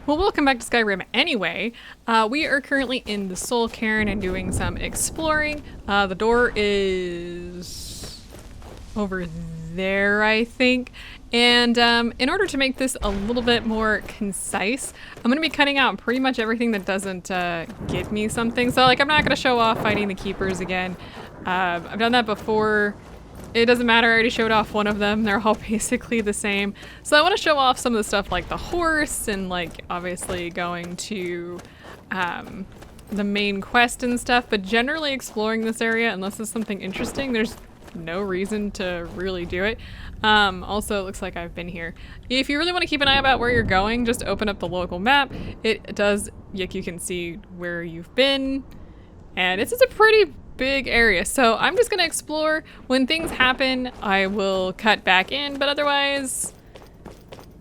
Well, welcome back to Skyrim anyway. We are currently in the Soul Cairn and doing some exploring. The door is over there, I think. And in order to make this a little bit more concise, I'm going to be cutting out pretty much everything that doesn't give me something. So, like, I'm not going to show off fighting the Keepers again. I've done that before. It doesn't matter, I already showed off one of them. They're all basically the same. So I want to show off some of the stuff like the horse and like obviously going to the main quest and stuff, but generally exploring this area, unless it's something interesting, there's no reason to really do it. Also, it looks like I've been here. If you really want to keep an eye about where you're going, just open up the local map. It does, you can see where you've been, and it's a pretty big area. So I'm just gonna explore. When things happen, I will cut back in, but otherwise,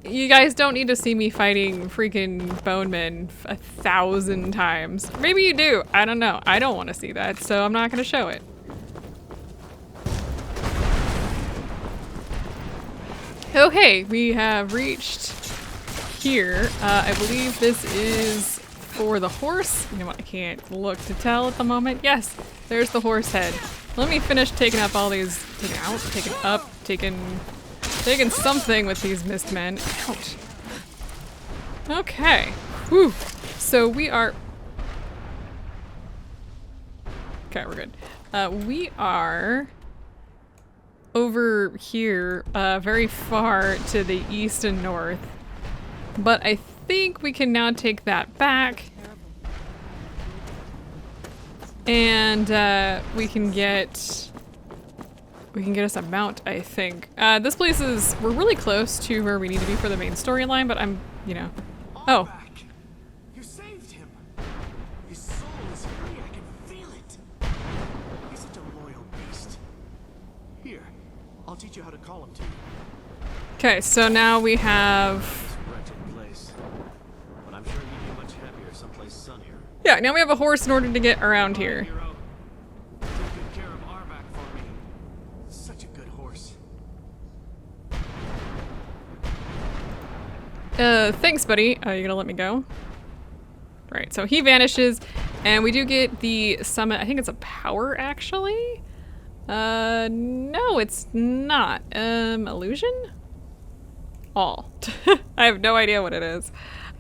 you guys don't need to see me fighting freaking bonemen 1,000 times. Maybe you do, I don't know. I don't want to see that, so I'm not gonna show it. Okay, we have reached here. I believe this is for the horse. You know what, I can't look to tell at the moment. Yes, there's the horse head. Let me finish taking up all these, taking something with these mist men. Ouch. Okay, whew. So we are, okay, we're good. We are over here, very far to the east and north, but I think we can now take that back, and we can get us a mount, I think. This place is, we're really close to where we need to be for the main storyline, but I'm, you know, oh. Arvak, you saved him. His soul is free, I can feel it. He's such a loyal beast. Here, I'll teach you how to call him to you. Okay, so now we have, yeah, now we have a horse in order to get around here. Take good care of Arvak for me. Such a good horse. Thanks, buddy. You gonna let me go? Right, so he vanishes, and we do get the summon. I think it's a power, actually. No, it's not. Illusion? All. I have no idea what it is.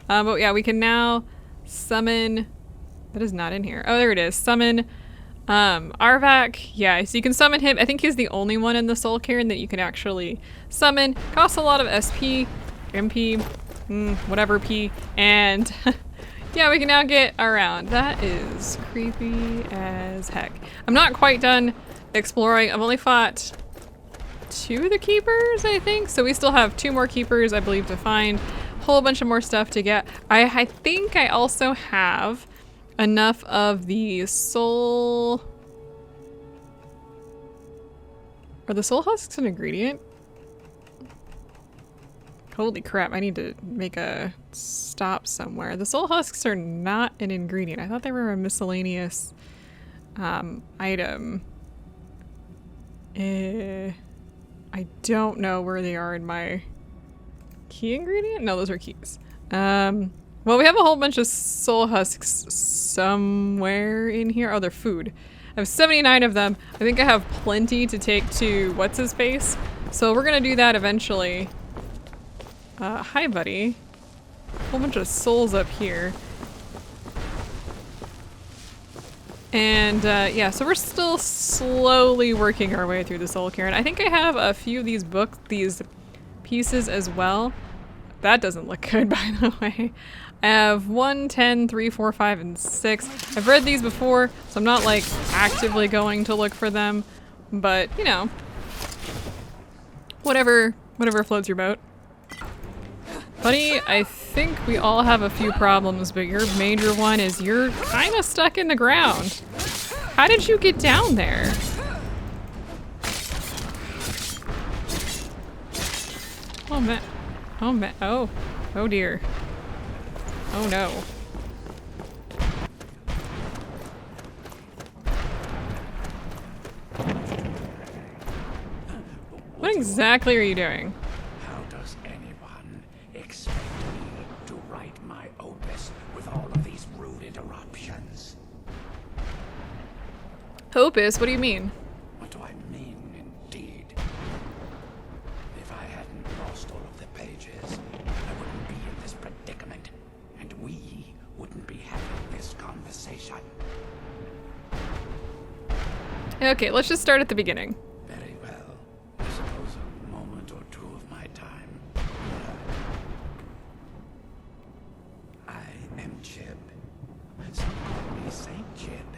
But yeah, we can now summon. That is not in here. Oh, there it is. Summon Arvak. Yeah, so you can summon him. I think he's the only one in the Soul Cairn that you can actually summon. Costs a lot of SP, MP, whatever P, and yeah, we can now get around. That is creepy as heck. I'm not quite done exploring. I've only fought 2 of the Keepers, I think, so we still have 2 more Keepers, I believe, to find. Whole bunch of more stuff to get. I think I also have enough of the soul. Are the soul husks an ingredient? Holy crap, I need to make a stop somewhere. The soul husks are not an ingredient. I thought they were a miscellaneous item. I don't know where they are in my key ingredient? No, those are keys. Well, we have a whole bunch of soul husks somewhere in here. Oh, they're food. I have 79 of them. I think I have plenty to take to what's-his-face. So we're gonna do that eventually. Hi, buddy. A whole bunch of souls up here. And yeah, so we're still slowly working our way through the Soul Cairn. I think I have a few of these these pieces as well. That doesn't look good, by the way. I have 1, 10, 3, 4, 5, and 6. I've read these before, so I'm not like actively going to look for them, but you know, whatever floats your boat. Buddy, I think we all have a few problems, but your major one is you're kind of stuck in the ground. How did you get down there? Oh man. Oh man. Oh. Oh dear. Oh no. What exactly are you doing? How does anyone expect me to write my opus with all of these rude interruptions. Opus? What do you mean? What do I mean, indeed? If I hadn't lost all of the pages, I wouldn't be in this predicament, and we wouldn't be having this conversation. Okay, let's just start at the beginning. Very well. I suppose a moment or two of my time. I am Jiub. Some call me Saint Jiub.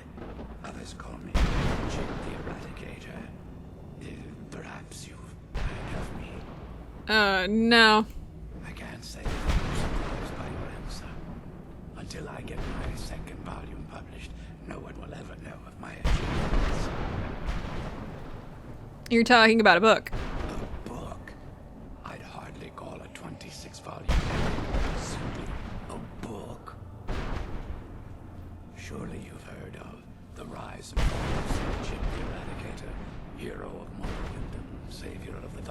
Others call me Jiub the Eradicator. Perhaps you've heard of me. No. I can't say that I'm surprised by your answer. Until I get my second volume published, no one will ever know of my achievements. You're talking about a book. A book? I'd hardly call a 26-volume simply a book. Surely you've heard of the rise and fall of Saint Jiub the Eradicator, hero of Morven, savior of the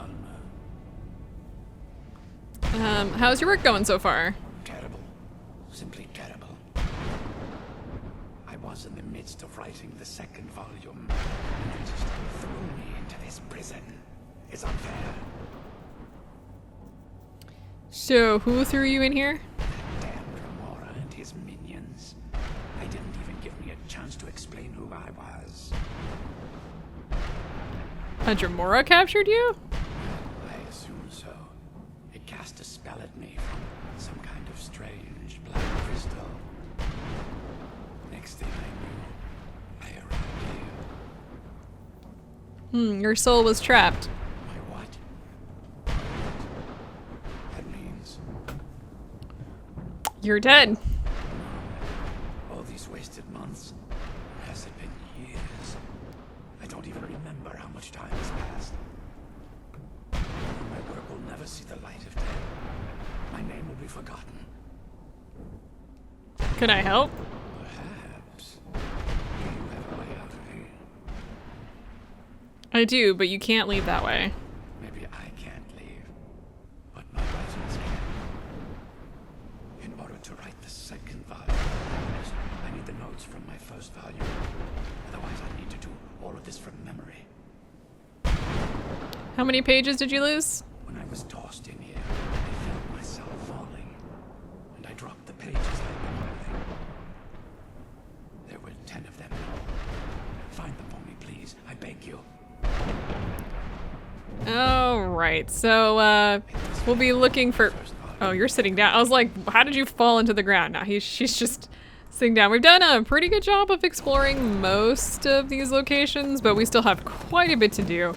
Dawnguard. How's your work going so far? Terrible. Simply terrible. I was in the midst of writing the second volume, and they just threw me into this prison. It's unfair. So, who threw you in here? That damn Remora and his minions. They didn't even give me a chance to explain who I was. A Dremora captured you? I assume so. It cast a spell at me from some kind of strange black crystal. Next thing I knew, I arrived here. Your soul was trapped. My what? That means You're dead. all these wasted months. Has it been years? I don't even remember how much time has passed. My work will never see the light of day. My name will be forgotten. Could I help? Perhaps. Do you have a way out of here? I do, but you can't leave that way. Maybe I can't leave, but my writers can. In order to write the second volume, I need the notes from my first volume. Otherwise, I need to do all of this from memory. How many pages did you lose? When I was tossed in here, I felt myself falling, and I dropped the pages I'd been holding. There were 10 of them in all. Find them for me, please. I beg you. Alright, so, we'll be looking for... Oh, you're sitting down. I was like, how did you fall into the ground? Now she's just sitting down. We've done a pretty good job of exploring most of these locations, but we still have quite a bit to do.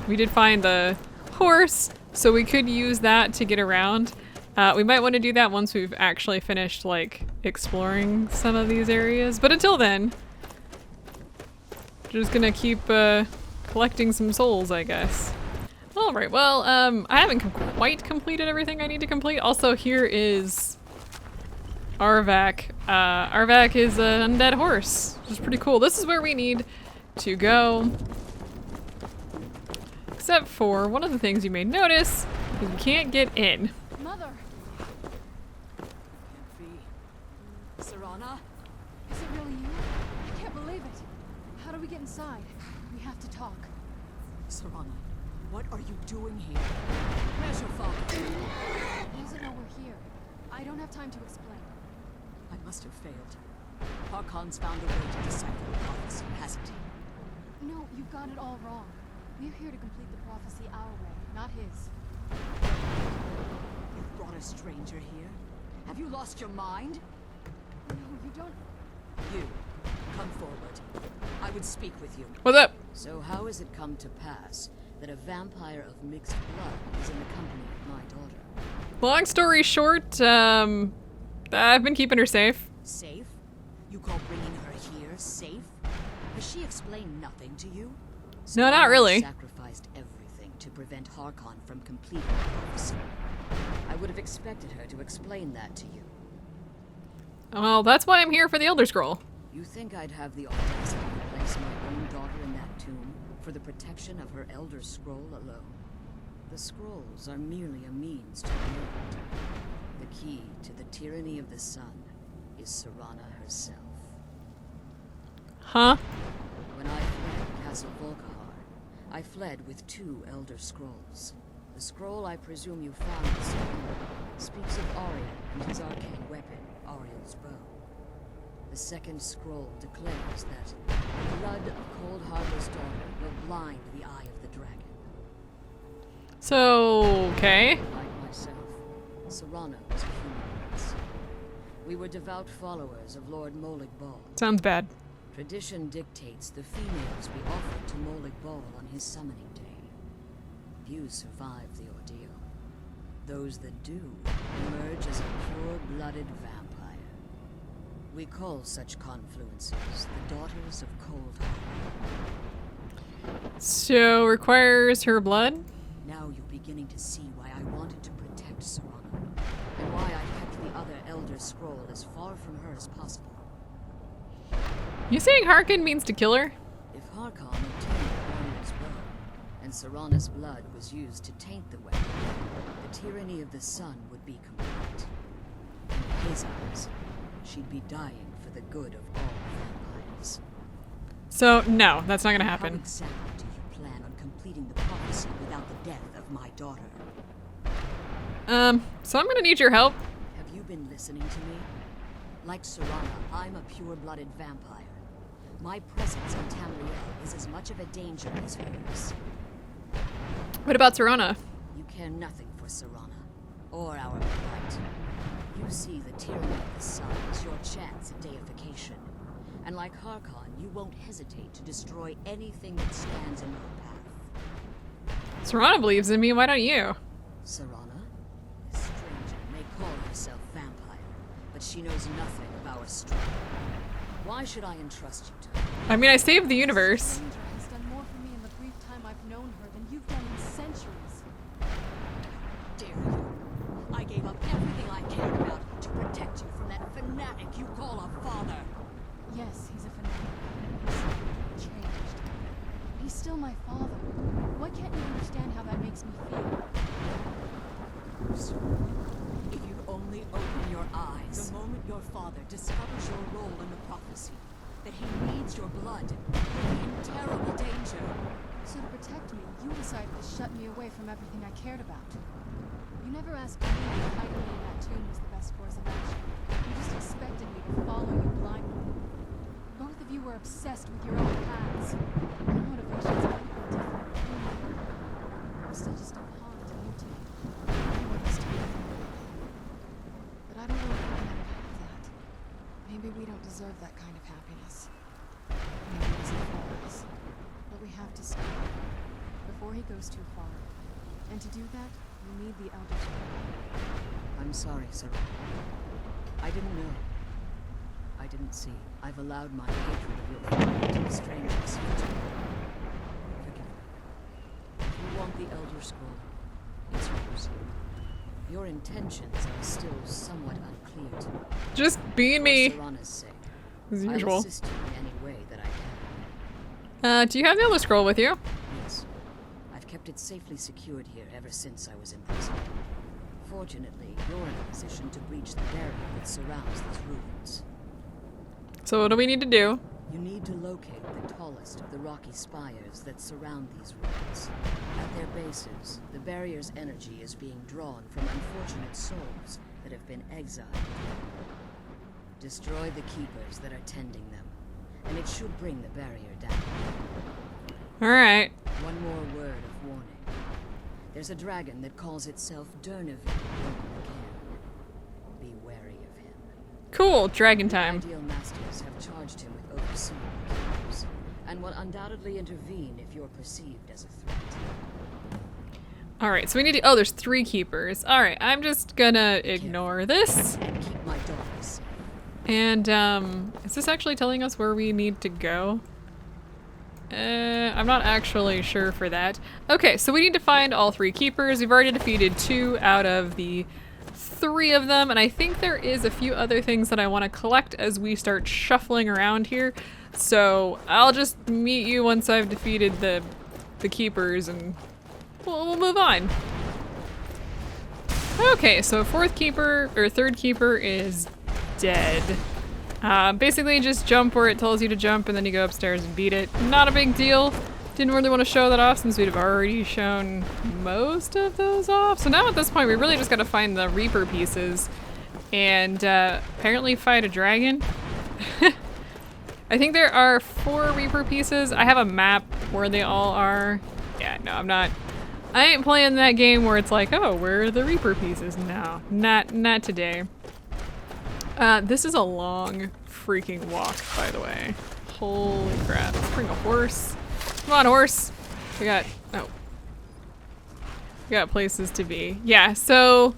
We did find the horse, so we could use that to get around. We might want to do that once we've actually finished, like, exploring some of these areas. But until then, just gonna keep, collecting some souls, I guess. Alright, well, I haven't quite completed everything I need to complete. Also, here is Arvak. Arvak is an undead horse, which is pretty cool. This is where we need to go. Except for one of the things you may notice is we can't get in. Mother! Can't be. Serana? Is it really you? I can't believe it. How do we get inside? We have to talk. Serana, what are you doing here? Where's your father? He doesn't know we're here. I don't have time to explain. I must have failed. Harkon's found a way to decipher the prophecy, hasn't he? No, you've got it all wrong. We're here to complete the prophecy our way, not his. You've brought a stranger here? Have you lost your mind? No, you don't... You, come forward. I would speak with you. What's up? So how has it come to pass that a vampire of mixed blood is in the company of my daughter? Long story short, I've been keeping her safe. Safe? You call bringing her here safe? Has she explained nothing to you? No, not really. Sacrificed everything to prevent Harkon from completing the prophecy. I would have expected her to explain that to you. Well, that's why I'm here for the Elder Scroll. You think I'd have the audacity to place my own daughter in that tomb for the protection of her Elder Scroll alone? The scrolls are merely a means to an end. The key to the tyranny of the sun is Serana herself. Huh? When I fled Castle Volkahar, I fled with 2 Elder Scrolls. The scroll I presume you found in Serana speaks of Arya and his arcane weapon, Ariel's bow. The second scroll declares that the blood of Cold Harbor's daughter will blind the eye of the dragon. So, okay. Like myself, Serana was a human once. We were devout followers of Lord Molig Ball. Sounds bad. Tradition dictates the females be offered to Molig Ball on his summoning day. Few survive the ordeal. Those that do emerge as a pure-blooded vampire. We call such confluences the Daughters of Cold Harbor. So, requires her blood? Now you're beginning to see why I wanted to protect Serana, and why I kept the other Elder Scroll as far from her as possible. You saying Harkin means to kill her? If Harkon obtained Ariel's bow, and Serana's blood was used to taint the weapon, the tyranny of the sun would be complete. In his eyes, she'd be dying for the good of all vampires. So, no, that's not gonna How happen. exactly do you plan on completing the prophecy without the death of my daughter? So I'm gonna need your help. Have you been listening to me? Like Serana, I'm a pure-blooded vampire. My presence in Tamriel is as much of a danger as hers. What about Serana? You care nothing for Serana, or our plight. You see the tyranny of the sun as your chance at deification. And like Harkon, you won't hesitate to destroy anything that stands in your path. Serana believes in me, why don't you? Serana, this stranger may call herself vampire, but she knows nothing of our struggle. Why should I entrust you to her? I mean, I saved the universe. Stranger has done more for me in the brief time I've known her than you've done in centuries. Dare you? I gave up everything I cared about to protect you from that fanatic you call a father. Yes, he's a fanatic. He's changed. He's still my father. Why can't you understand how that makes me feel? If you'd only open your eyes. The moment your father discovers your role in the prophecy, that he needs your blood, you'll be in terrible danger. So to protect me, you decided to shut me away from everything I cared about. You never asked me if hiding me in that tomb was the best course of action. You just expected me to follow you blindly. Both of you were obsessed with your own paths. Your motivations might be different. I'm still just a pawn to you two. You want us to be family. But I don't know if we're meant to have that. Maybe we don't deserve that kind of happiness. Maybe it's not for us. But we have to stop him before he goes too far. And to do that, we need the Elder Scroll. I'm sorry, Serana. I didn't know. I didn't see. I've allowed my hatred of your father to estrange us. Forgive me. If you want the Elder Scroll, it's yours. Your intentions are still somewhat unclear to me. Just being me, For Serana's sake, as I'll usual. assist you in any way that I can. Do you have the other scroll with you? Yes. I've kept it safely secured here ever since I was imprisoned. Fortunately, you're in a position to breach the barrier that surrounds these ruins. So what do we need to do? You need to locate the tallest of the rocky spires that surround these ruins. At their bases, the barrier's energy is being drawn from unfortunate souls that have been exiled. Destroy the keepers that are tending them, and it should bring the barrier down. Alright. One more word of warning. There's a dragon that calls itself Durnehviir on the Cairn. Be wary of him. Cool, dragon time. Ideal Masters have charged him with overseeing the keepers, and will undoubtedly intervene if you're perceived as a threat. Alright, so we need to- oh, there's 3 keepers. Alright, I'm just gonna ignore this. And keep my daughter safe. And, is this actually telling us where we need to go? I'm not actually sure for that. Okay, so we need to find all 3 keepers. We've already defeated 2 out of the 3 of them, and I think there is a few other things that I want to collect as we start shuffling around here. So I'll just meet you once I've defeated the keepers, and we'll move on. Okay, so fourth keeper, or third keeper is dead. Basically just jump where it tells you to jump and then you go upstairs and beat it. Not a big deal. Didn't really want to show that off since we'd have already shown most of those off. So now at this point we really just gotta find the Reaper pieces and apparently fight a dragon. I think there are 4 Reaper pieces. I have a map where they all are. Yeah, no, I ain't playing that game where it's like, oh, where are the Reaper pieces? No, not today. This is a long freaking walk, by the way. Holy crap. Let's bring a horse. Come on, horse. We got places to be. Yeah, so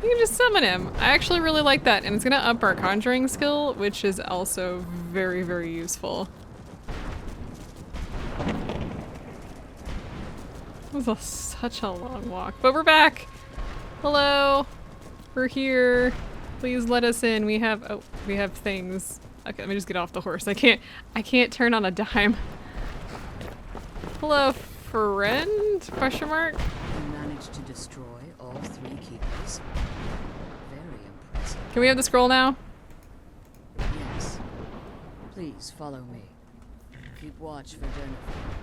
you can just summon him. I actually really like that, and it's gonna up our conjuring skill, which is also very, very useful. It was such a long walk, but we're back. Hello, we're here. Please let us in. We have things. Okay, let me just get off the horse. I can't turn on a dime. Hello, friend? Question mark? You managed to destroy all 3 keepers. Very impressive. Can we have the scroll now? Yes. Please follow me. Keep watch for Durnehviir.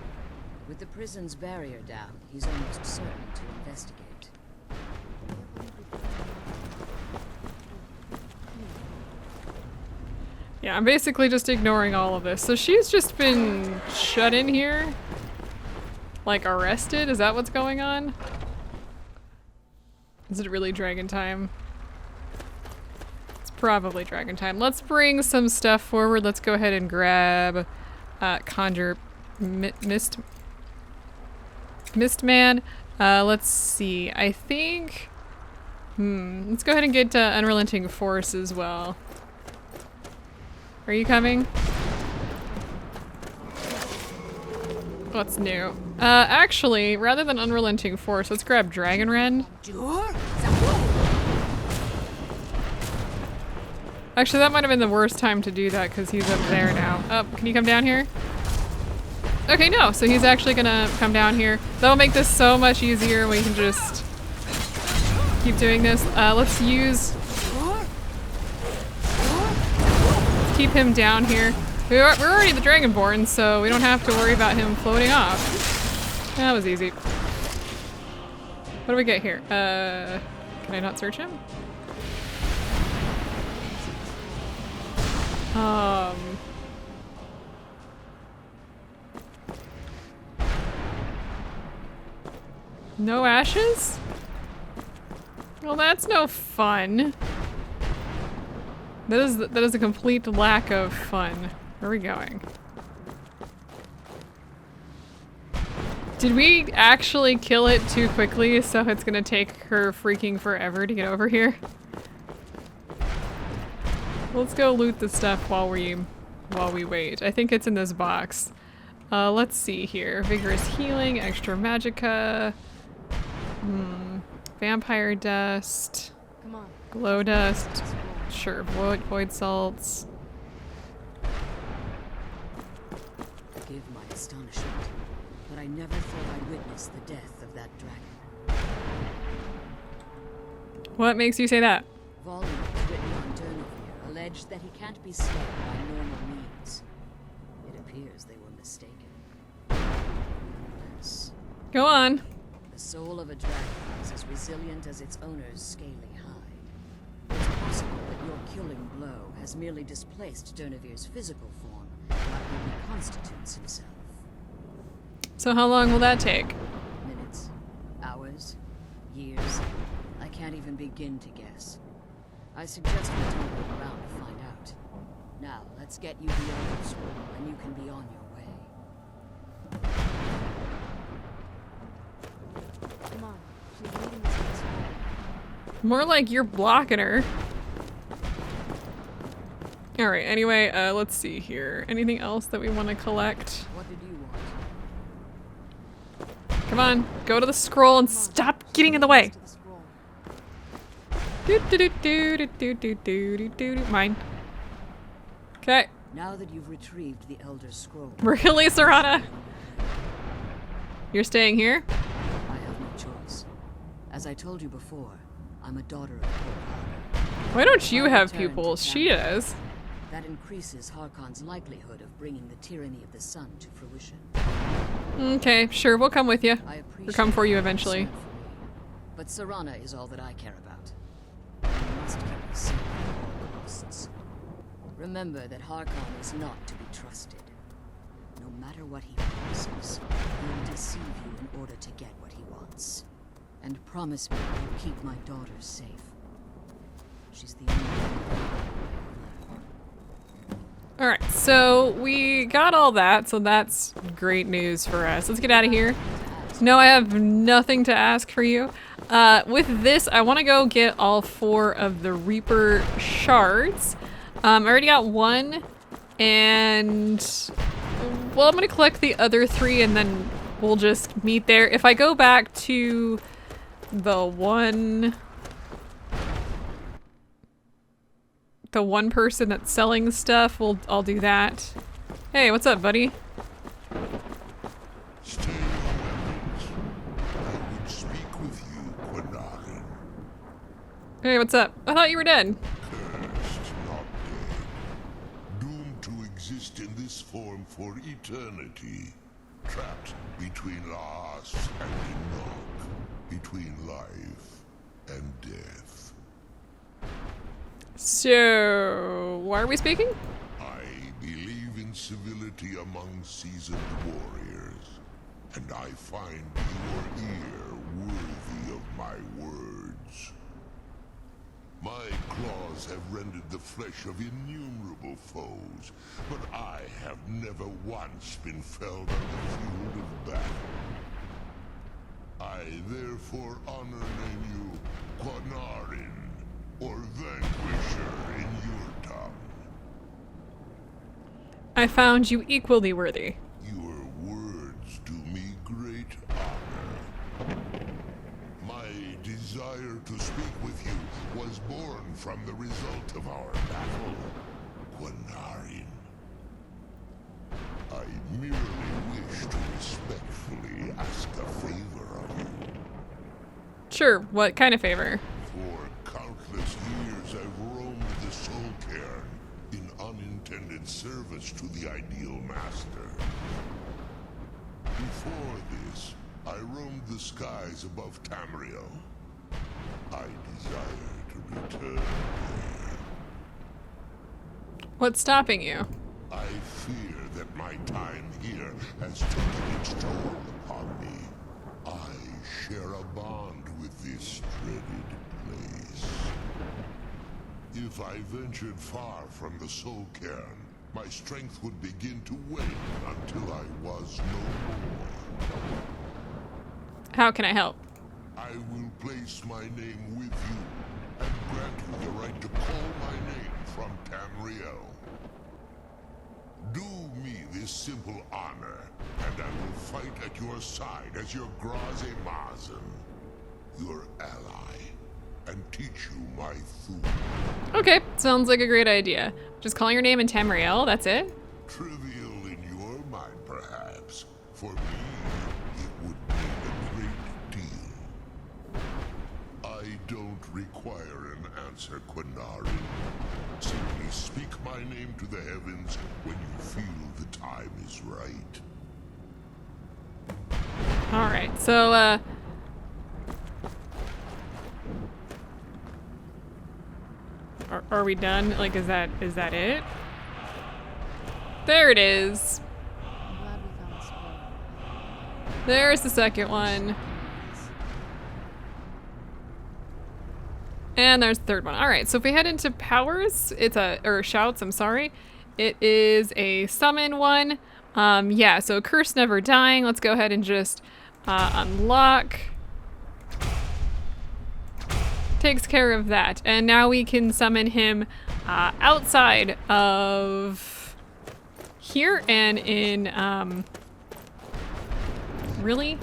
With the prison's barrier down, he's almost certain to investigate. Yeah, I'm basically just ignoring all of this. So she's just been shut in here? Like arrested? Is that what's going on? Is it really dragon time? It's probably dragon time. Let's bring some stuff forward. Let's go ahead and grab Conjure Mist Man. Let's see. I think... let's go ahead and get Unrelenting Force as well. Are you coming? What's new? Actually, rather than Unrelenting Force, let's grab Dragon Rend. Actually, that might have been the worst time to do that because he's up there now. Oh, can you come down here? Okay, no, so he's actually gonna come down here. That'll make this so much easier. We can just keep doing this. Let's keep him down here. We're already the Dragonborn, so we don't have to worry about him floating off. That was easy. What do we get here? Can I not search him? No ashes? Well, that's no fun. That is a complete lack of fun. Where are we going? Did we actually kill it too quickly so it's gonna take her freaking forever to get over here? Let's go loot the stuff while we wait. I think it's in this box. Let's see here. Vigorous healing, extra magicka. Vampire dust. Come on. Glow dust. Sure, void salts. Forgive my astonishment, but I never thought I'd witness the death of that dragon. What makes you say that? Volumes written on Durnehviir alleged that he can't be slain by normal means. It appears they were mistaken. Yes. Go on. The soul of a dragon is as resilient as its owner's scaly hide. It's possible that your killing blow has merely displaced Durnehviir's physical form, but he reconstitutes himself. So how long will that take? Minutes, hours, years. I can't even begin to guess. I suggest we don't look around to find out. Now, let's get you the Elder Scroll, and you can be on your way. Come on. She's leading us to the scroll. More like you're blocking her. Alright, anyway, let's see here. Anything else that we want to collect? What did you want? Come on, go to the scroll and stop getting in the way. To the scroll. Mine. Okay. Now that you've retrieved the Elder Scroll, Really, Serana? You're staying here? I have no choice. As I told you before, I'm a daughter of Volkihar. Why don't you I have returned to pupils? She Tamriel. does. That increases Harkon's likelihood of bringing the tyranny of the sun to fruition. Okay, sure, we'll come with you. I Or appreciate come for you your eventually. concern for me, but Serana is all that I care about. You must keep me safe at all costs. Remember that Harkon is not to be trusted. No matter what he promises, he will deceive you in order to get what he wants. And promise me you'll keep my daughter safe. She's the only one. Alright, so we got all that, so that's great news for us. Let's get out of here. No, I have nothing to ask for you. With this, I want to go get all 4 of the Reaper shards. I already got 1, and well, I'm going to collect the other 3 and then we'll just meet there. If I go back to the one person that's selling stuff, I'll do that. Hey, what's up, buddy? Stay, weapons. I would speak with you, Quinarin. Hey, what's up? I thought you were dead. Cursed, not dead. Doomed to exist in this form for eternity. Trapped between Laas and Enoch. Between life and death. So, why are we speaking? I believe in civility among seasoned warriors, and I find your ear worthy of my words. My claws have rended the flesh of innumerable foes, but I have never once been felled on the field of battle. I therefore honor name you Quinarin, or Vanquisher in your tongue. I found you equally worthy. Your words do me great honor. My desire to speak with you was born from the result of our battle, Quinarin. I merely wish to respectfully ask a favor of you. Sure, what kind of favor? For countless years I've roamed the Soul Cairn in unintended service to the ideal master. Before this, I roamed the skies above Tamriel. I desire to return there. What's stopping you? I fear that my time here has taken its toll upon me. I share a bond with this dreaded place. If I ventured far from the Soul Cairn, my strength would begin to wane until I was no more. How can I help? I will place my name with you and grant you the right to call my name from Tamriel. Do me this simple honor, and I will fight at your side as your Graze Mazen, your ally, and teach you my food. Okay, sounds like a great idea. Just calling your name in Tamriel, that's it? Trivial in your mind, perhaps. For me, it would mean a great deal. I don't require an answer, Quinarin. Simply speak my name to the heavens when you feel the time is right. Alright, so, Are we done? Like, is that it? There it is. I'm glad we found this scroll. There's the second one. And there's the third one. Alright, so if we head into powers, or shouts, I'm sorry. It is a summon one. Yeah, so curse never dying. Let's go ahead and just unlock. Takes care of that. And now we can summon him outside of here and in, really?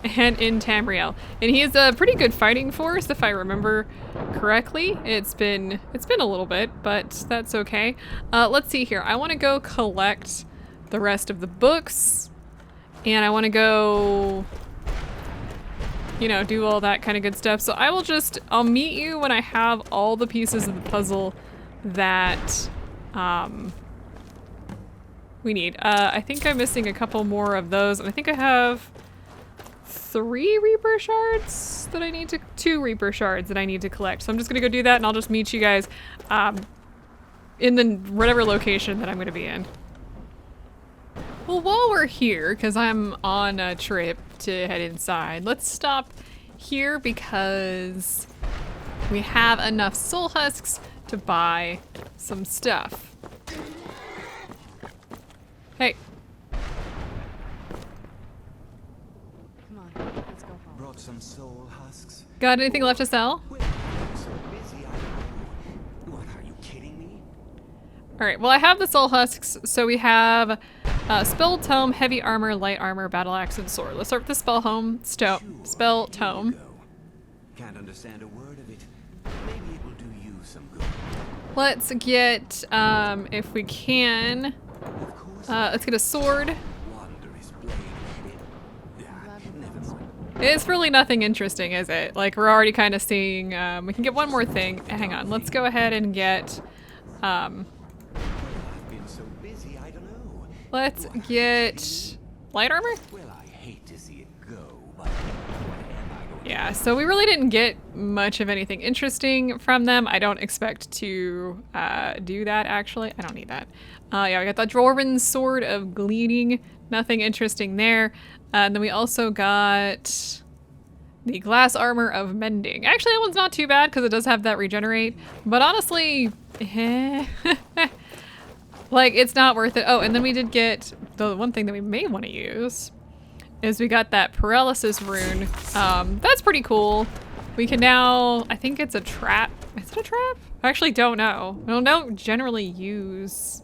And in Tamriel. And he is a pretty good fighting force, if I remember correctly. It's been a little bit, but that's okay. Let's see here. I want to go collect the rest of the books. And I want to go you know, do all that kind of good stuff. So I'll meet you when I have all the pieces of the puzzle that we need. I think I'm missing a couple more of those, and I think I have 3 Reaper shards that I need to, 2 Reaper shards that I need to collect. So I'm just gonna go do that, and I'll just meet you guys in the whatever location that I'm gonna be in. Well, while we're here, because I'm on a trip to head inside, let's stop here because we have enough soul husks to buy some stuff. Hey. Come on, let's go home. Brought some soul husks. Got anything left to sell? Well, I'm so busy, I don't know. What, are you kidding me? Alright, well I have the soul husks, so we have spell tome, heavy armor, light armor, battle axe, and sword. Let's start with the spell spell tome. Go. Can't understand a word of it. Maybe it will do you some good. Let's get, if we can, Of course, let's get a sword. wondrous blade. Never mind. It's really nothing interesting, is it? Like, we're already kind of seeing, we can get one more thing. Hang on, let's go ahead and get, I've been so busy, I don't know. let's get light armor? Well, I hate to see it go, but what am I going Yeah, so we really didn't get much of anything interesting from them. I don't expect to do that, actually. I don't need that. Yeah, we got the Dwarven Sword of Gleaning. Nothing interesting there. And then we also got the Glass Armor of Mending. Actually, that one's not too bad because it does have that regenerate. But honestly, like, it's not worth it. Oh, and then we did get the one thing that we may want to use is we got that paralysis rune. That's pretty cool. We can now, I think it's a trap. Is it a trap? I actually don't know. I don't generally use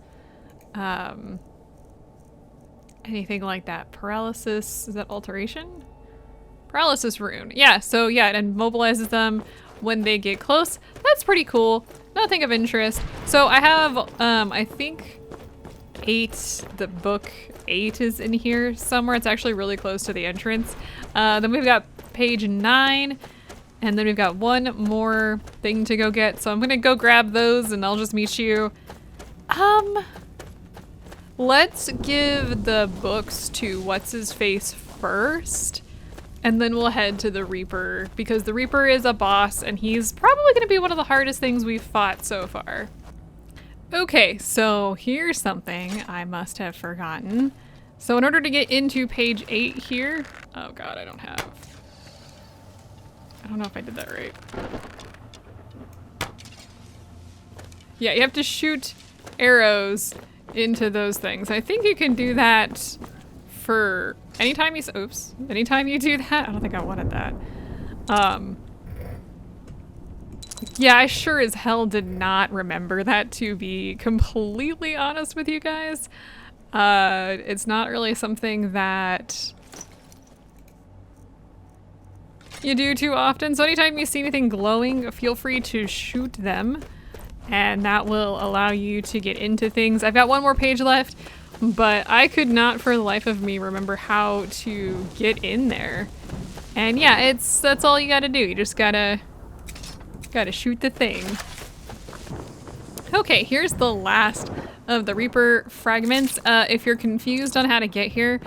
anything like that. Paralysis, is that alteration? Paralysis rune. Yeah, so yeah, it immobilizes them when they get close. That's pretty cool. Nothing of interest. So I have, I think 8, the book 8 is in here somewhere. It's actually really close to the entrance. Then we've got page 9, and then we've got one more thing to go get. So I'm gonna go grab those and I'll just meet you. Let's give the books to what's-his-face first, and then we'll head to the Reaper, because the Reaper is a boss and he's probably gonna be one of the hardest things we've fought so far. Okay, so here's something I must have forgotten. So in order to get into page 8 here, oh god, I don't know if I did that right. Yeah, you have to shoot arrows into those things. I think you can do that for anytime you, anytime you do that. I don't think I wanted that. Yeah, I sure as hell did not remember that, to be completely honest with you guys. It's not really something that you do too often. So anytime you see anything glowing, feel free to shoot them, and that will allow you to get into things. I've got one more page left, but I could not for the life of me remember how to get in there. And yeah, that's all you gotta do. You just gotta shoot the thing. Okay, here's the last of the Reaper fragments. If you're confused on how to get here,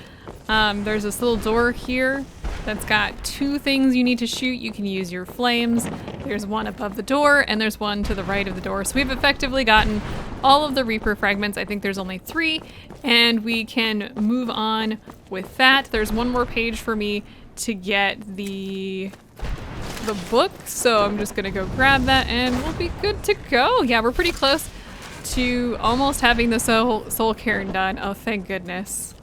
there's this little door here that's got 2 things you need to shoot. You can use your flames. There's one above the door, and there's one to the right of the door. So we've effectively gotten all of the Reaper fragments. I think there's only 3, and we can move on with that. There's one more page for me to get the book, so I'm just gonna go grab that and we'll be good to go. Yeah, we're pretty close to almost having the soul Cairn done. Oh, thank goodness.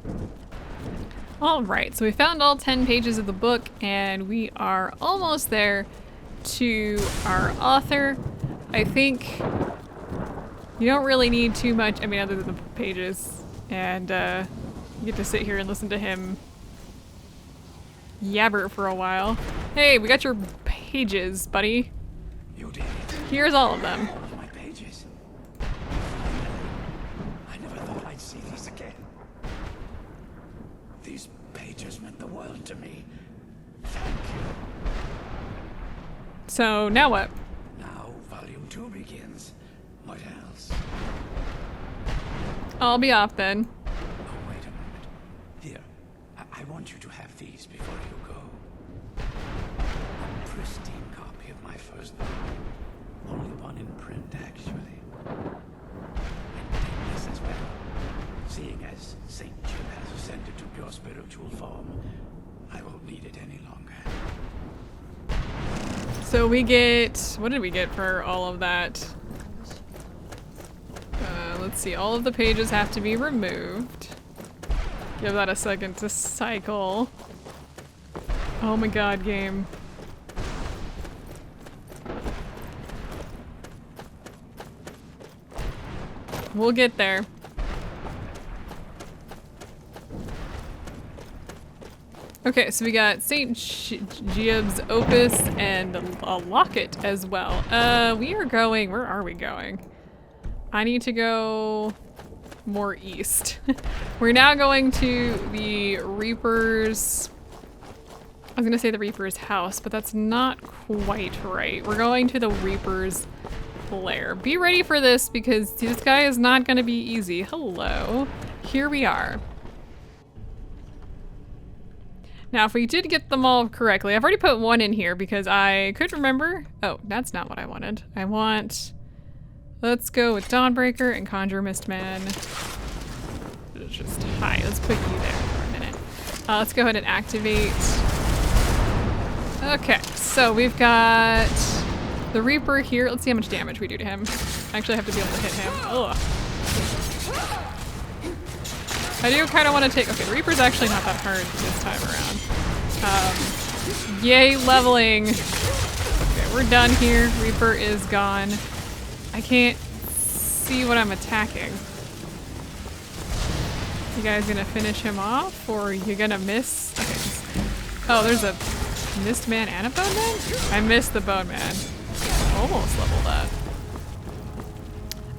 All right, so we found all 10 pages of the book and we are almost there to our author. I think you don't really need too much, I mean, other than the pages, and you get to sit here and listen to him yabber for a while. Hey, we got your pages, buddy. You did it. Here's all of them. All of my pages. I never thought I'd see these again. These pages meant the world to me. Thank you. So now what? Now Volume 2 begins. What else? I'll be off then. Oh, wait a moment. Here, I want you to have these before you go. A pristine copy of my first book. Only one in print, actually. And take this as well. Seeing as Saint Jiub has ascended to pure spiritual form, I won't need it any longer. So we get, what did we get for all of that? Let's see, all of the pages have to be removed. Give that a second to cycle. Oh my god, game. We'll get there. Okay, so we got Saint Jiub's Opus and a locket as well. We are going, where are we going? I need to go more east. We're now going to the Reaper's, I was gonna say the Reaper's house, but that's not quite right. We're going to the Reaper's Lair. Be ready for this because this guy is not gonna be easy. Hello, here we are. Now, if we did get them all correctly, I've already put one in here because I could remember. Oh, that's not what I wanted. I want, let's go with Dawnbreaker and Conjure Mistman. Just hi, let's put you there for a minute. Let's go ahead and activate. Okay, so we've got the Reaper here. Let's see how much damage we do to him. I actually have to be able to hit him. Ugh. I do kind of want to take, okay, the Reaper's actually not that hard this time around. Yay, leveling. Okay, we're done here. Reaper is gone. I can't see what I'm attacking. You guys gonna finish him off, or are you gonna miss? Okay. Oh, there's a Mist Man and a Bone Man? I missed the Bone Man. Almost leveled up.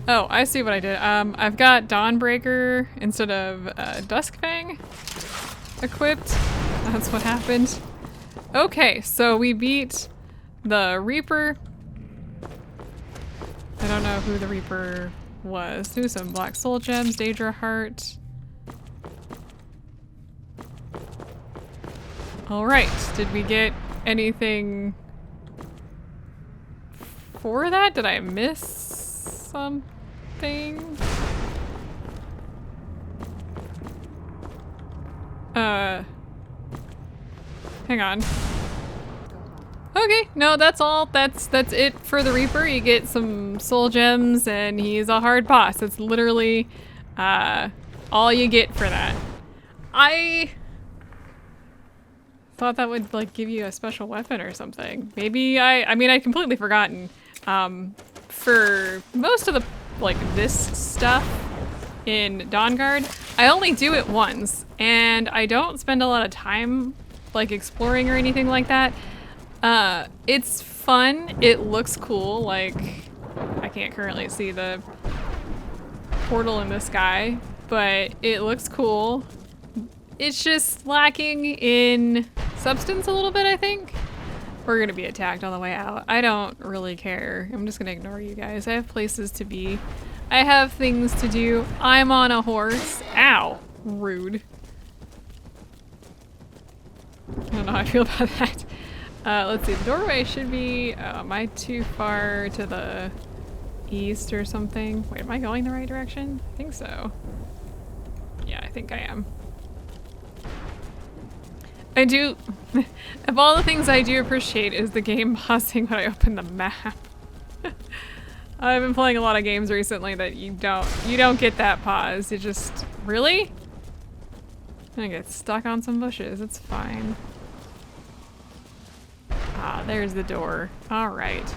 Oh, I see what I did. I've got Dawnbreaker instead of Duskfang equipped. That's what happened. Okay, so we beat the Reaper. I don't know who the Reaper was. Do some Black Soul Gems, Daedra Heart. All right, did we get anything for that? Did I miss something? Hang on. Okay, no, that's all. That's it for the Reaper. You get some soul gems and he's a hard boss. That's literally all you get for that. I thought that would like give you a special weapon or something. Maybe I mean I'd completely forgotten. For most of the like this stuff in Dawnguard, I only do it once and I don't spend a lot of time like exploring or anything like that. It's fun, it looks cool, like I can't currently see the portal in the sky, but it looks cool. It's just lacking in substance a little bit, I think. We're gonna be attacked on the way out. I don't really care. I'm just gonna ignore you guys. I have places to be. I have things to do. I'm on a horse. Ow. Rude. I don't know how I feel about that. Let's see, the doorway should be, am I too far to the east or something? Wait, am I going the right direction? I think so. Yeah, I think I am. I do, of all the things I do appreciate is the game pausing when I open the map. I've been playing a lot of games recently that you don't get that pause. You just, really? I'm gonna get stuck on some bushes, it's fine. Ah, there's the door. All right.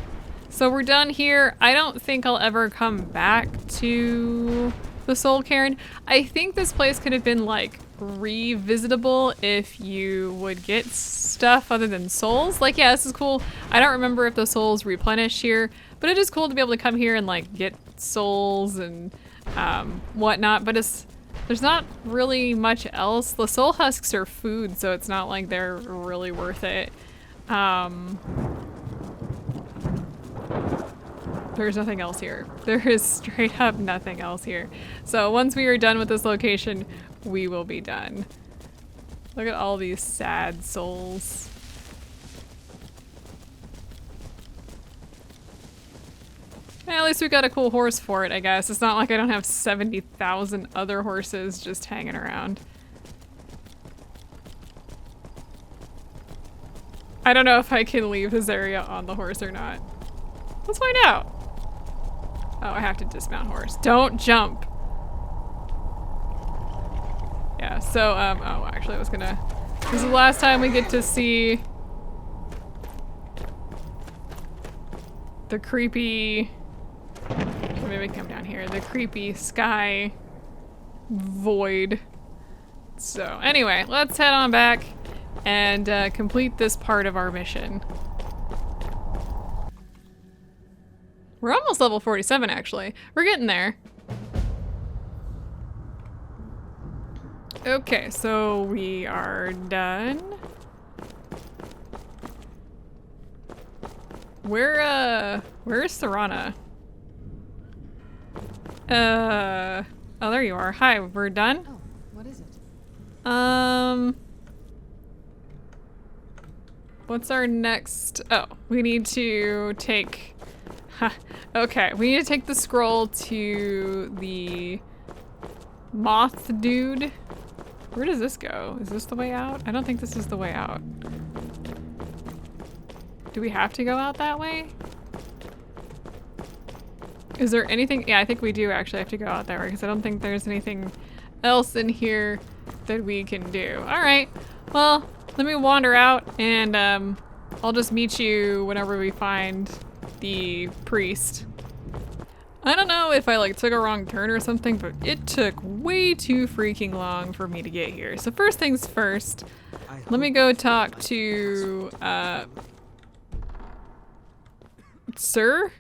So we're done here. I don't think I'll ever come back to the Soul Cairn. I think this place could have been like revisitable if you would get stuff other than souls. Like, yeah, this is cool. I don't remember if the souls replenish here, but it is cool to be able to come here and like get souls and whatnot, but there's not really much else. The soul husks are food, so it's not like they're really worth it. there's nothing else here. There is straight up nothing else here. So once we are done with this location, we will be done. Look at all these sad souls. At least we got a cool horse for it, I guess. It's not like I don't have 70,000 other horses just hanging around. I don't know if I can leave this area on the horse or not. Let's find out. Oh, I have to dismount horse. Don't jump. Yeah, so, oh, actually I was gonna... This is the last time we get to see the creepy... Maybe come down here. The creepy sky void. So, anyway, let's head on back and complete this part of our mission. We're almost level 47, actually. We're getting there. Okay, so we are done. Where's Serana? Oh, there you are. Hi, we're done? Oh, what is it? What's our next? Oh, we need to take, okay, we need to take the scroll to the moth dude. Where does this go? Is this the way out? I don't think this is the way out. Do we have to go out that way? Is there anything? Yeah, I think we do actually have to go out that way because I don't think there's anything else in here that we can do. All right, well, let me wander out and I'll just meet you whenever we find the priest. I don't know if I like took a wrong turn or something, but it took way too freaking long for me to get here. So first things first, let me go talk to Sir?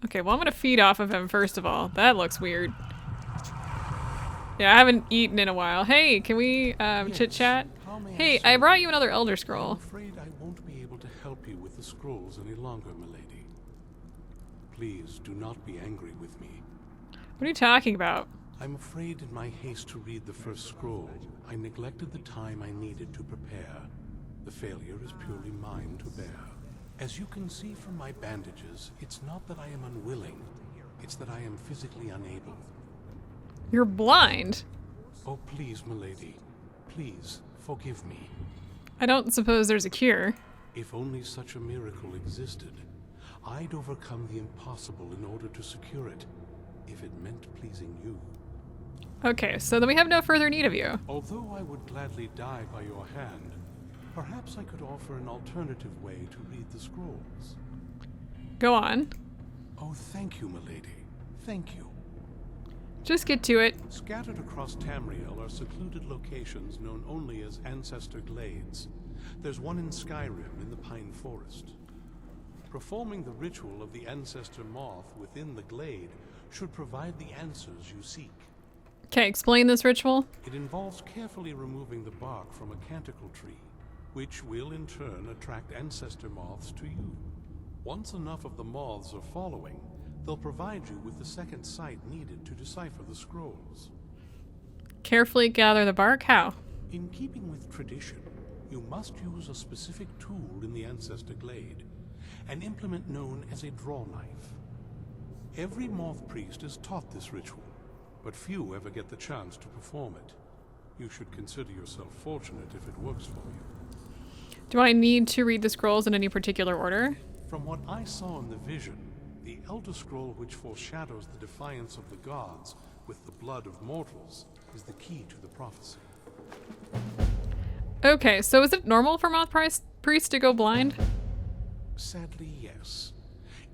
Okay, well I'm gonna feed off of him first of all. That looks weird. Yeah, I haven't eaten in a while. Hey, can we chit chat? Hey, I brought you another Elder Scroll. I'm afraid I won't be able to help you with the scrolls any longer, milady. Please do not be angry with me. What are you talking about? I'm afraid in my haste to read the first scroll, I neglected the time I needed to prepare. The failure is purely mine to bear. As you can see from my bandages, it's not that I am unwilling, it's that I am physically unable. You're blind. Oh, please, milady. Please, forgive me. I don't suppose there's a cure. If only such a miracle existed, I'd overcome the impossible in order to secure it, if it meant pleasing you. Okay, so then we have no further need of you. Although I would gladly die by your hand, perhaps I could offer an alternative way to read the scrolls. Go on. Oh, thank you, milady. Thank you. Just get to it. Scattered across Tamriel are secluded locations known only as Ancestor Glades. There's one in Skyrim in the Pine Forest. Performing the ritual of the Ancestor Moth within the glade should provide the answers you seek. Okay, explain this ritual. It involves carefully removing the bark from a canticle tree, which will in turn attract ancestor moths to you. Once enough of the moths are following, they'll provide you with the second sight needed to decipher the scrolls. Carefully gather the bark? How? In keeping with tradition, you must use a specific tool in the Ancestor Glade, an implement known as a draw knife. Every moth priest is taught this ritual, but few ever get the chance to perform it. You should consider yourself fortunate if it works for you. Do I need to read the scrolls in any particular order? From what I saw in the vision, the Elder Scroll which foreshadows the defiance of the gods with the blood of mortals is the key to the prophecy. Okay, so is it normal for moth priests to go blind? Sadly, yes.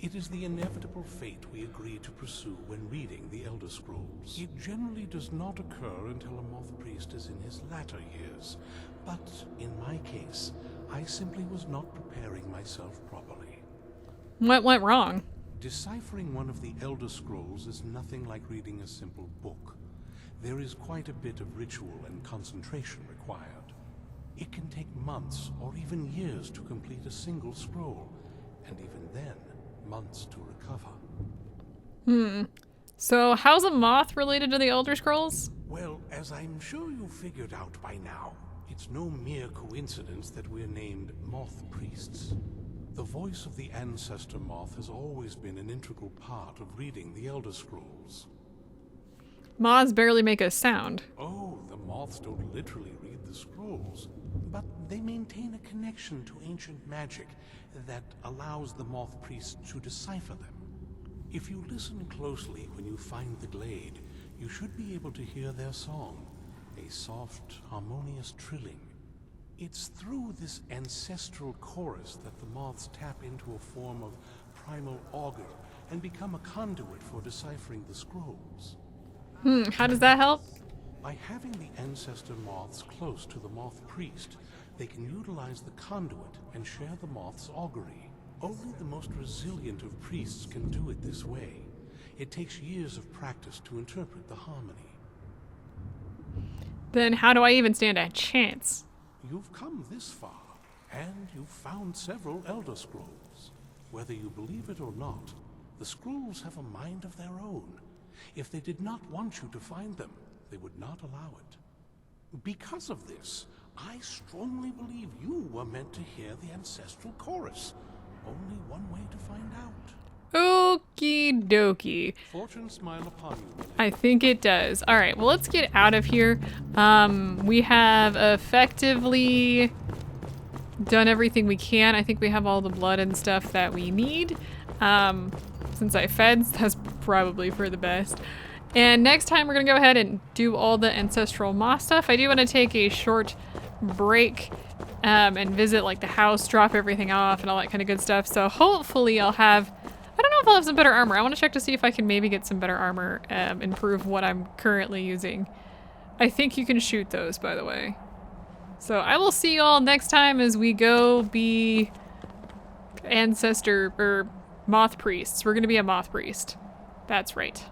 It is the inevitable fate we agree to pursue when reading the Elder Scrolls. It generally does not occur until a moth priest is in his latter years, but in my case, I simply was not preparing myself properly. What went wrong? Deciphering one of the Elder Scrolls is nothing like reading a simple book. There is quite a bit of ritual and concentration required. It can take months or even years to complete a single scroll, and even then, months to recover. So how's a moth related to the Elder Scrolls? Well, as I'm sure you figured out by now, it's no mere coincidence that we're named Moth Priests. The voice of the Ancestor Moth has always been an integral part of reading the Elder Scrolls. Moths barely make a sound. Oh, the moths don't literally read the scrolls, but they maintain a connection to ancient magic that allows the Moth Priests to decipher them. If you listen closely when you find the glade, you should be able to hear their song, a soft, harmonious trilling. It's through this ancestral chorus that the moths tap into a form of primal augur and become a conduit for deciphering the scrolls. How does that help? By having the ancestor moths close to the moth priest, they can utilize the conduit and share the moth's augury. Only the most resilient of priests can do it this way. It takes years of practice to interpret the harmony. Then how do I even stand a chance? You've come this far, and you've found several Elder Scrolls. Whether you believe it or not, the scrolls have a mind of their own. If they did not want you to find them, they would not allow it. Because of this, I strongly believe you were meant to hear the ancestral chorus. Only one way to find out. Okie dokie. Fortune smile upon you. I think it does. All right, well, let's get out of here. We have effectively done everything we can. I think we have all the blood and stuff that we need. Since I fed, that's probably for the best. And next time we're gonna go ahead and do all the ancestral moth stuff. I do want to take a short break and visit like the house, drop everything off and all that kind of good stuff. So hopefully I'll have, I don't know if I'll have some better armor. I want to check to see if I can maybe get some better armor, improve what I'm currently using. I think you can shoot those, by the way. So I will see you all next time as we go be ancestor or moth priests. We're gonna be a moth priest. That's right.